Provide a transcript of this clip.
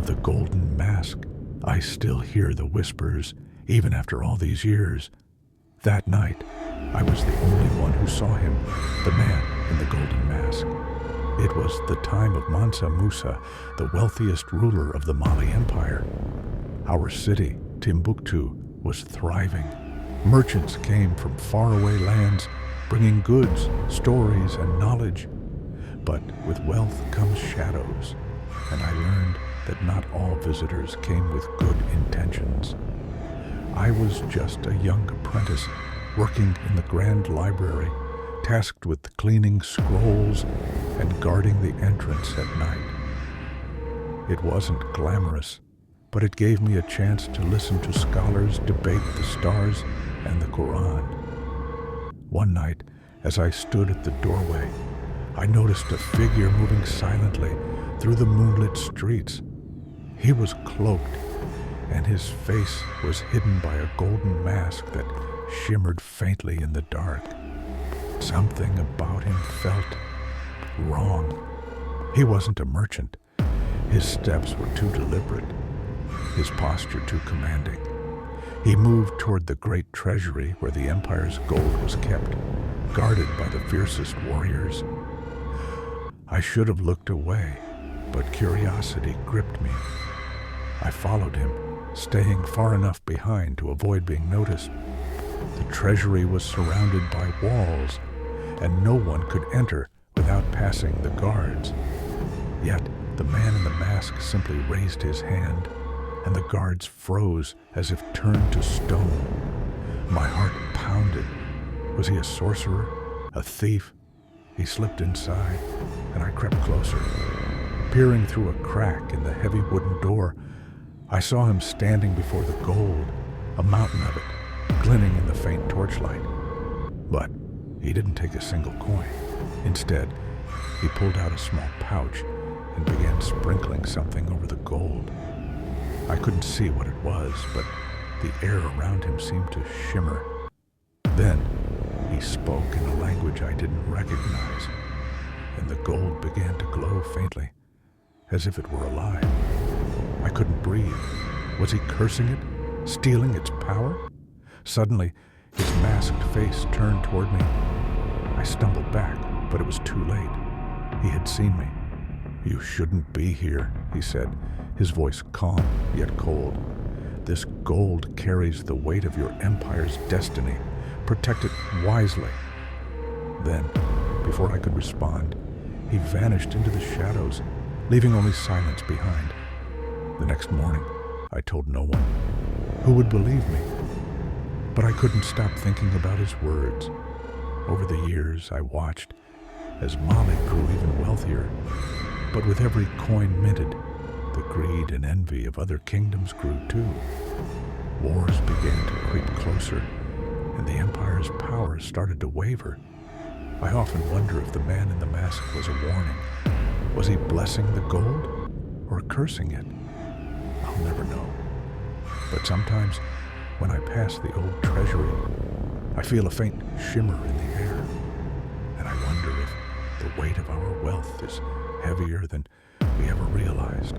the golden mask. I still hear the whispers, even after all these years. That night, I was the only one who saw him, the man in the golden mask. It was the time of Mansa Musa, the wealthiest ruler of the Mali Empire. Our city, Timbuktu, was thriving. Merchants came from faraway lands, bringing goods, stories, and knowledge. But with wealth comes shadows, and I learned that not all visitors came with good intentions. I was just a young apprentice, working in the Grand Library, tasked with cleaning scrolls and guarding the entrance at night. It wasn't glamorous, but it gave me a chance to listen to scholars debate the stars and the Quran. One night, as I stood at the doorway, I noticed a figure moving silently through the moonlit streets. He was cloaked, and his face was hidden by a golden mask that shimmered faintly in the dark. Something about him felt wrong. He wasn't a merchant. His steps were too deliberate, his posture too commanding. He moved toward the great treasury where the empire's gold was kept, guarded by the fiercest warriors. I should have looked away, but curiosity gripped me. I followed him, staying far enough behind to avoid being noticed. The treasury was surrounded by walls, and no one could enter without passing the guards. Yet the man in the mask simply raised his hand, and the guards froze as if turned to stone. My heart pounded. Was he a sorcerer? A thief? He slipped inside, and I crept closer. Peering through a crack in the heavy wooden door, I saw him standing before the gold, a mountain of it, glinting in the faint torchlight. But he didn't take a single coin. Instead, he pulled out a small pouch and began sprinkling something over the gold. I couldn't see what it was, but the air around him seemed to shimmer. Then he spoke in a language I didn't recognize, and the gold began to glow faintly, as if it were alive. I couldn't breathe. Was he cursing it? Stealing its power? Suddenly, his masked face turned toward me. I stumbled back, but it was too late. He had seen me. "You shouldn't be here," he said, his voice calm yet cold. "This gold carries the weight of your empire's destiny. Protect it wisely." Then, before I could respond, he vanished into the shadows, leaving only silence behind. The next morning, I told no one. Who would believe me? But I couldn't stop thinking about his words. Over the years, I watched as Mali grew even wealthier. But with every coin minted, the greed and envy of other kingdoms grew too. Wars began to creep closer, and the empire's power started to waver. I often wonder if the man in the mask was a warning. Was he blessing the gold or cursing it? I'll never know. But sometimes, when I pass the old treasury, I feel a faint shimmer in the air, and I wonder if the weight of our wealth is heavier than we ever realized.